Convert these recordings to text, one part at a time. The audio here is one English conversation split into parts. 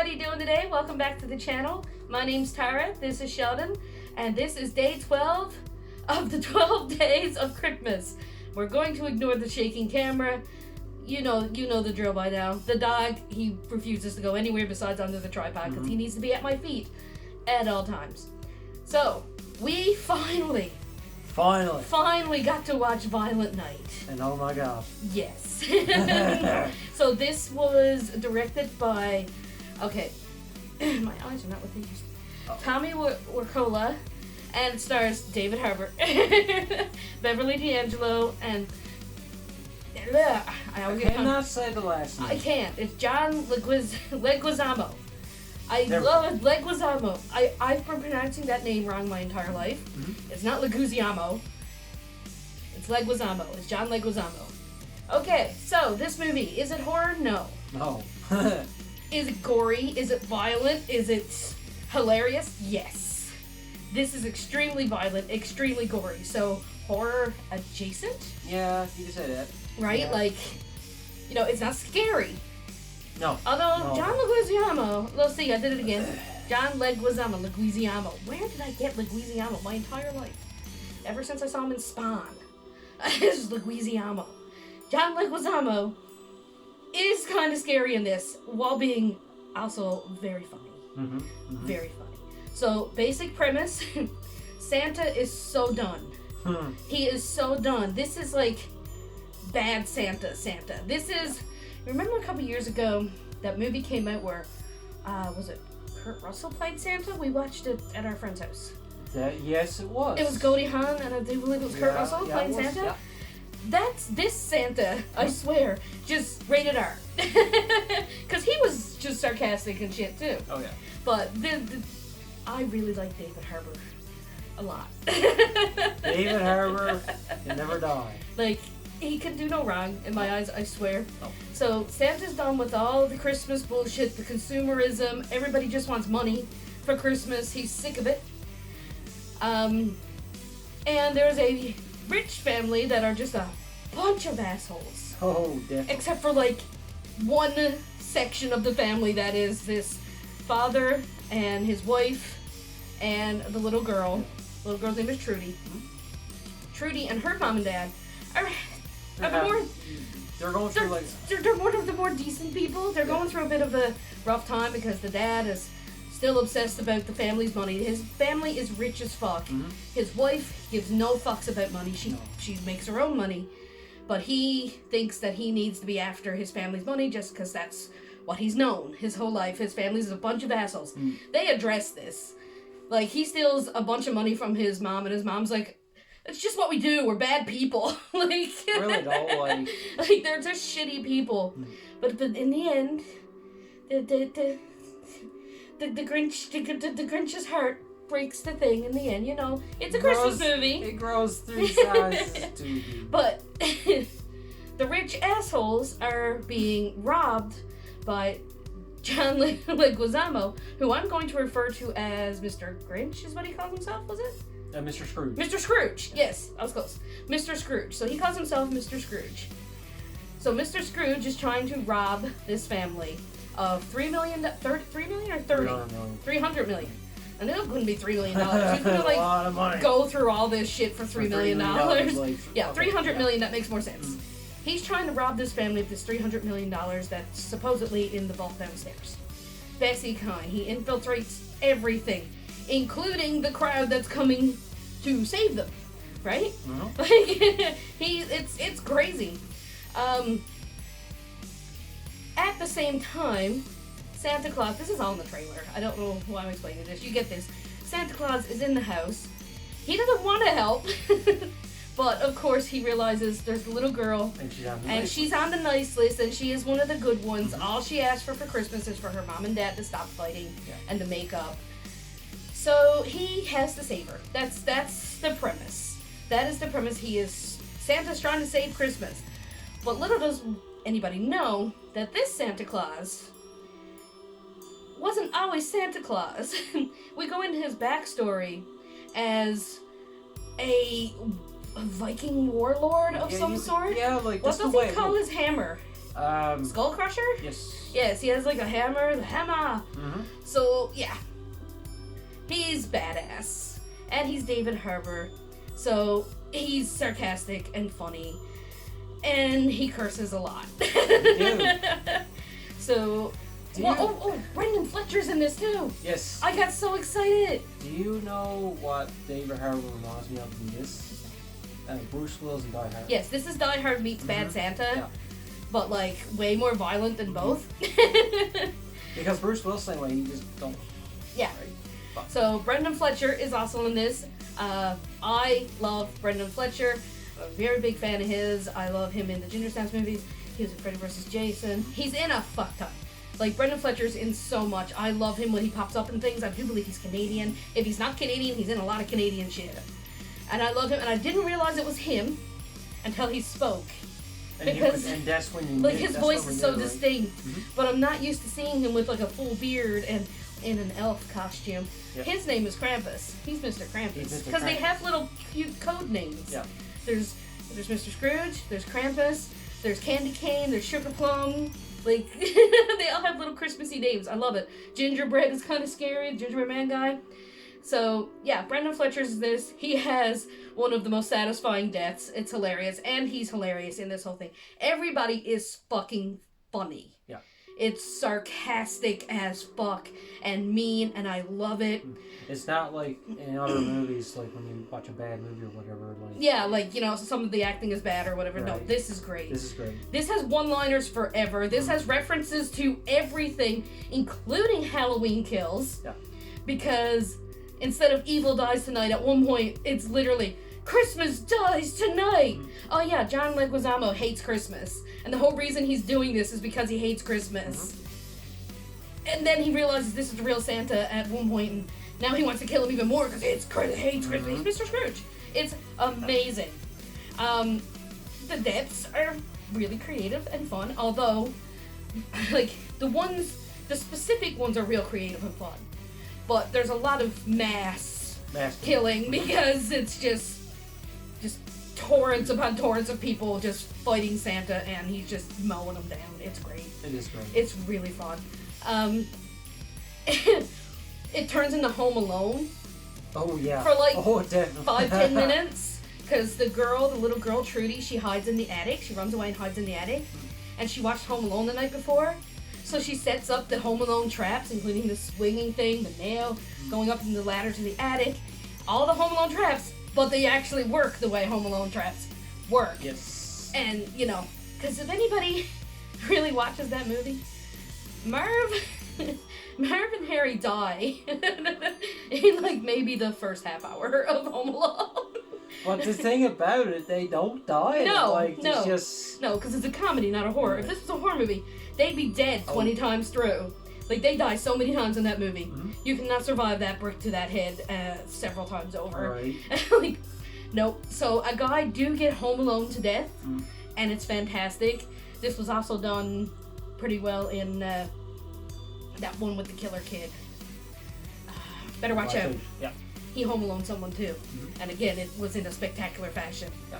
everybody doing today? Welcome back to the channel. My name's Tara, this is Sheldon, and this is day 12 of the 12 days of Cryptmas. We're going to ignore the shaking camera. You know the drill by now. The dog, he refuses to go anywhere besides under the tripod because he needs to be at my feet at all times. So, we finally got to watch Violent Night. And oh my gosh. Yes. So this was directed by, okay, my eyes are not what they used to be. Tommy Wirkola, and it stars David Harbour, Beverly D'Angelo, and I cannot say the last name. I can't. It's John Leguizamo. I love Leguizamo. I've been pronouncing that name wrong my entire life. It's not Leguizamo. It's Leguizamo. It's John Leguizamo. Okay, so this movie, is it horror? No. No. Is it gory? Is it violent? Is it hilarious? Yes. This is extremely violent, extremely gory. So, horror adjacent? Yeah, you can say that. Right? Yeah. Like, it's not scary. No. Although, No. John Leguizamo, let's see, I did it again. John Leguizamo. Where did I get Leguizamo my entire life? Ever since I saw him in Spawn. It's Leguizamo. John Leguizamo is kind of scary in this, while being also very funny. Very funny. So, basic premise, Santa is so done. He is so done. This is like bad Santa. This is, remember a couple years ago, that movie came out where, was it Kurt Russell played Santa? We watched it at our friend's house. Yes, it was. It was Goldie Hawn, and I do believe it was Kurt Russell playing Santa. Yeah. That's this Santa, I swear, just rated R. Because he was just sarcastic and shit, too. Oh, yeah. But I really like David Harbour a lot. David Harbour can never die. Like, he can do no wrong, in my eyes, I swear. No. So, Santa's done with all the Christmas bullshit, the consumerism, everybody just wants money for Christmas, he's sick of it. And there's a rich family that are just a bunch of assholes. Oh, definitely. Except for, like, one section of the family that is this father and his wife and the little girl. The little girl's name is Trudy. Trudy and her mom and dad are they're going through like... They're one of the more decent people. They're going through a bit of a rough time because the dad is still obsessed about the family's money. His family is rich as fuck. His wife gives no fucks about money. She makes her own money. But he thinks that he needs to be after his family's money just because that's what he's known his whole life. His family's a bunch of assholes. They address this. Like, he steals a bunch of money from his mom, and his mom's like, it's just what we do. We're bad people. Like, really though, like they're just shitty people. But in the end, the Grinch's heart breaks the thing in the end. It's a Christmas movie. It grows 3 sizes too. But the rich assholes are being robbed by John Leguizamo, who I'm going to refer to as Mr. Grinch, is what he calls himself, was it? Mr. Scrooge. Mr. Scrooge, yes, I was close. Mr. Scrooge. So he calls himself Mr. Scrooge. So Mr. Scrooge is trying to rob this family of $3 million or 30? 300 million. I knew it wouldn't be $3 million. He's gonna a lot of money. go through all this shit for $3 million. Like, Yeah, $300 million, that makes more sense. He's trying to rob this family of this $300 million that's supposedly in the vault downstairs. Bessie kind. He infiltrates everything, including the crowd that's coming to save them. Right? Like, it's crazy. At the same time, Santa Claus, this is all in the trailer. I don't know why I'm explaining this. You get this. Santa Claus is in the house. He doesn't want to help. But, of course, he realizes there's a little girl. And she's on the nice list, and she is one of the good ones. All she asked for Christmas is for her mom and dad to stop fighting and to make up. So, he has to save her. That's the premise. That is the premise. Santa's trying to save Christmas. But little does anybody know that this Santa Claus wasn't always Santa Claus. We go into his backstory as a Viking warlord of some sort. Yeah, like what does he call his hammer? Skull Crusher? Yes. Yes, he has like a hammer. The hammer. Mm-hmm. So yeah, he's badass, and he's David Harbour. So he's sarcastic and funny, and he curses a lot. So. Brendan Fletcher's in this too. Yes. I got so excited. Do you know what David Harbour reminds me of in this? Bruce Willis and Die Hard. Yes, this is Die Hard meets Bad Santa, Yeah. but like way more violent than both. Because Bruce Willis, same way, he just don't. Yeah. Right. So Brendan Fletcher is also in this. I love Brendan Fletcher. I'm a very big fan of his. I love him in the Ginger Snaps movies. He was in Freddy vs. Jason. He's in a fuck ton. Like, Brendan Fletcher's in so much. I love him when he pops up in things. I do believe he's Canadian. If he's not Canadian, he's in a lot of Canadian shit. And I love him, and I didn't realize it was him until he spoke. And that's when you like, knew, his voice is so right? distinct. Mm-hmm. But I'm not used to seeing him with, like, a full beard and in an elf costume. Yep. His name is Krampus. He's Mr. Krampus. He's Because Mr. they Krampus. have little cute code names. Yeah. There's Mr. Scrooge, there's Krampus, there's Candy Cane, there's Sugar Plum. Like, they all have little Christmassy names. I love it. Gingerbread is kind of scary, the Gingerbread Man guy. So, yeah, Brendan Fletcher's is this. He has one of the most satisfying deaths. It's hilarious. And he's hilarious in this whole thing. Everybody is fucking funny. Yeah. It's sarcastic as fuck and mean, and I love it. It's not like in other movies, like when you watch a bad movie or whatever. Like Yeah, like, you know, some of the acting is bad or whatever. No, Right. this is great. This is great. This has one-liners forever. This has references to everything, including Halloween Kills. Yeah. Because instead of Evil Dies Tonight, at one point, it's literally, Christmas dies tonight! Oh yeah, John Leguizamo hates Christmas. And the whole reason he's doing this is because he hates Christmas. And then he realizes this is the real Santa at one point, and now he wants to kill him even more because he hates Christmas. He's Mr. Scrooge. It's amazing. The deaths are really creative and fun, although, like, the specific ones are real creative and fun. But there's a lot of mass killing because it's just torrents upon torrents of people just fighting Santa, and he's just mowing them down. It's great. It is great. It's really fun. It turns into Home Alone Oh yeah. for like definitely. 5-10 minutes, because the little girl Trudy, she hides in the attic. She runs away and hides in the attic, and she watched Home Alone the night before, so she sets up the Home Alone traps, including the swinging thing, the nail, going up in the ladder to the attic, all the Home Alone traps, but they actually work the way Home Alone traps work. Yes. And, you know, because if anybody really watches that movie, Marv and Harry die in, like, maybe the first half hour of Home Alone. But the thing about it, they don't die. No, like, no. It's just... No, because it's a comedy, not a horror. If this was a horror movie, they'd be dead 20 times through. Like, they die so many times in that movie. Mm-hmm. You cannot survive that brick to that head several times over. Right. Like, nope. So a guy do get Home Alone to death, and it's fantastic. This was also done pretty well in that one with the killer kid. Better watch out. Yeah. He Home Alone someone too. And again, it was in a spectacular fashion. Yeah.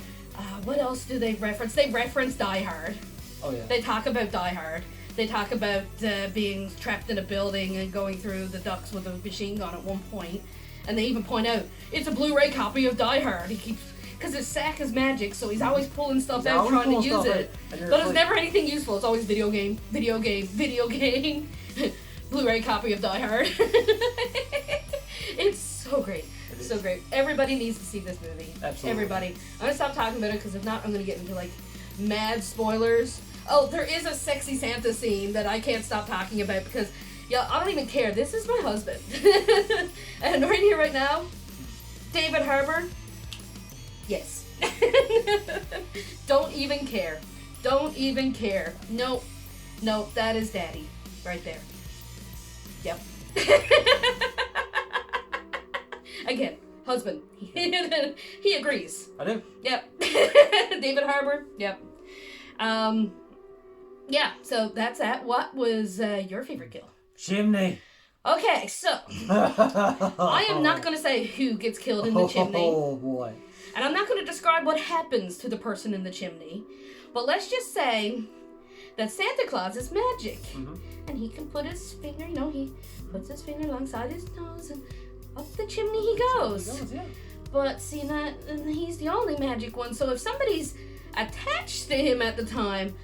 What else do they reference? They reference Die Hard. Oh yeah. They talk about Die Hard. They talk about being trapped in a building and going through the ducts with a machine gun at one point. And they even point out, it's a Blu-ray copy of Die Hard. He keeps... Because his sack is magic, so he's always pulling stuff out trying to use it. But it's never anything useful. It's always video game. Blu-ray copy of Die Hard. It's so great. So great. Everybody needs to see this movie. Absolutely. Everybody. I'm going to stop talking about it, because if not, I'm going to get into, like, mad spoilers. Oh, there is a sexy Santa scene that I can't stop talking about, because, yeah, I don't even care. This is my husband. And right here, right now, David Harbour, yes. Don't even care. Don't even care. Nope. Nope, that is Daddy. Right there. Yep. Again, husband. He agrees. I do. Yep. David Harbour. Yep. Yeah, so that's that. What was your favorite kill? Chimney. Okay, so I am not going to say who gets killed in the chimney. Oh boy. And I'm not going to describe what happens to the person in the chimney. But let's just say that Santa Claus is magic. Mhm. And he can put his finger, he puts his finger alongside his nose and up the chimney he goes. Yeah. But see, he's the only magic one, so if somebody's attached to him at the time,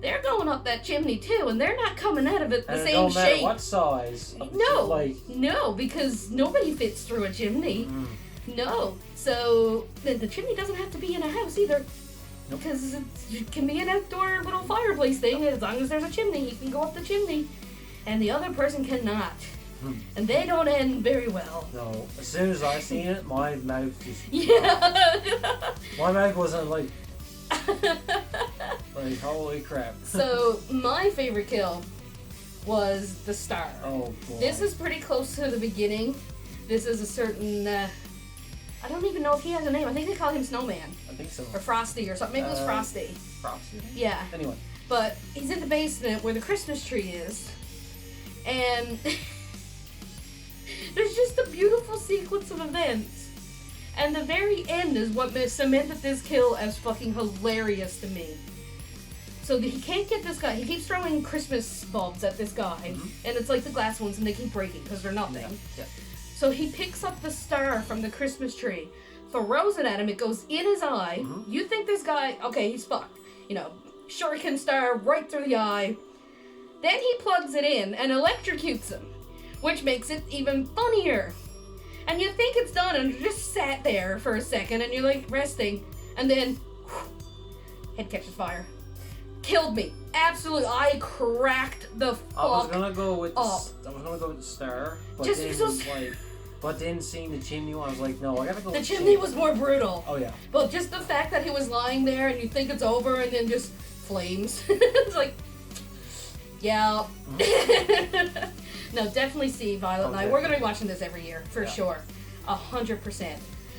they're going up that chimney too, and they're not coming out of it the and same it don't matter shape. what size. No, because nobody fits through a chimney. No, so the chimney doesn't have to be in a house either. Nope. Because it can be an outdoor little fireplace thing. As long as there's a chimney, he can go up the chimney, and the other person cannot. And they don't end very well. No, as soon as I seen it, my mouth just... Yeah. My mouth wasn't like, holy crap. So, my favorite kill was the star. Oh, boy. This is pretty close to the beginning. This is a certain, I don't even know if he has a name. I think they call him Snowman. I think so. Or Frosty or something. Maybe it was Frosty. Frosty? Yeah. Anyway. But he's in the basement where the Christmas tree is. And there's just a beautiful sequence of events. And the very end is what cemented this kill as fucking hilarious to me. So he can't get this guy. He keeps throwing Christmas bulbs at this guy. And it's like the glass ones and they keep breaking because they're nothing. Yeah. So he picks up the star from the Christmas tree, throws it at him, it goes in his eye. You think this guy, okay, he's fucked. Shuriken star right through the eye. Then he plugs it in and electrocutes him, which makes it even funnier. And you think it's done and you just sat there for a second and you're like resting, and then head catches fire. Killed me. Absolutely, I cracked the fuck I was gonna go with up. the star, but Just then because- but then seeing the chimney one, I was like, no, I gotta go. The with chimney was more brutal. Oh yeah. But just the fact that he was lying there and you think it's over and then just flames. It's like, yeah. No, definitely see Violet Night. We're gonna be watching this every year for sure, 100%.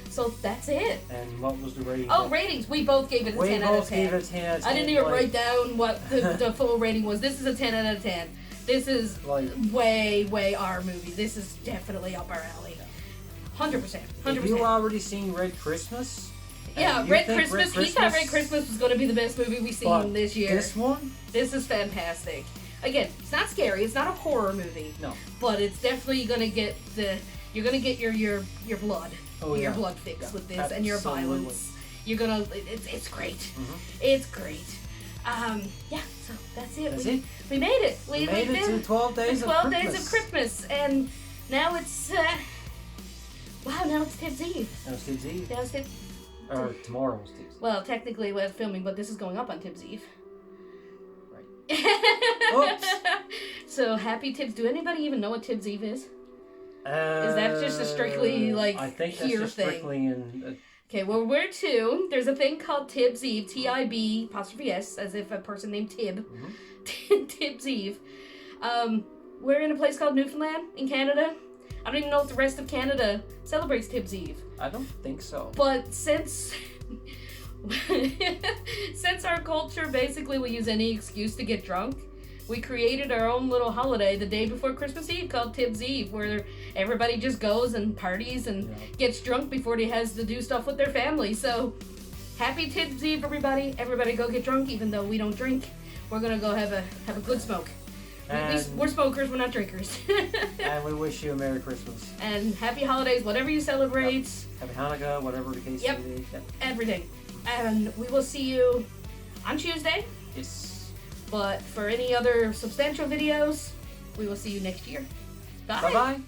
So that's it. And what was the rating? Oh, ratings. We both gave it a 10 out of 10. Gave it a 10 out of 10. I didn't even write down what the full rating was. This is a 10 out of 10. This is way our movie. This is definitely up our alley. 100%. 100%. Have you already seen Red Christmas? Yeah, Red Christmas. He thought Red Christmas was going to be the best movie we've seen this year. This one? This is fantastic. Again, it's not scary. It's not a horror movie. No. But it's definitely going to get you're going to get your blood. Oh, your yeah. blood fix with this. Absolutely. And your violence. You're going to, it's great. It's great. Yeah, so that's it. That's it? We made it. We made it to 12 days of Christmas. 12 days of Christmas. And now it's, wow, now it's Tibbs Eve. Now it's Tibbs Eve. Now it's Tibbs. Or tomorrow's Tibbs Eve. Well, technically we're filming, but this is going up on Tibbs Eve. Right. Oops. So, happy Tibbs. Do anybody even know what Tibbs Eve is? Is that just a strictly, I think that's just thing? strictly in... Okay, well, we're two. There's a thing called Tibbs Eve, T-I-B, apostrophe S, as if a person named Tib. Tibbs Eve. We're in a place called Newfoundland in Canada. I don't even know if the rest of Canada celebrates Tibbs Eve. I don't think so. But since our culture basically will use any excuse to get drunk, we created our own little holiday the day before Christmas Eve called Tibbs Eve, where everybody just goes and parties and gets drunk before they has to do stuff with their family. So, happy Tibbs Eve, everybody! Everybody go get drunk, even though we don't drink. We're gonna go have a good smoke. We're smokers, we're not drinkers. And we wish you a Merry Christmas. And happy holidays, whatever you celebrate. Happy Hanukkah, whatever the case may be. Everything. And we will see you on Tuesday. Yes. But for any other substantial videos, we will see you next year. Bye. Bye-bye.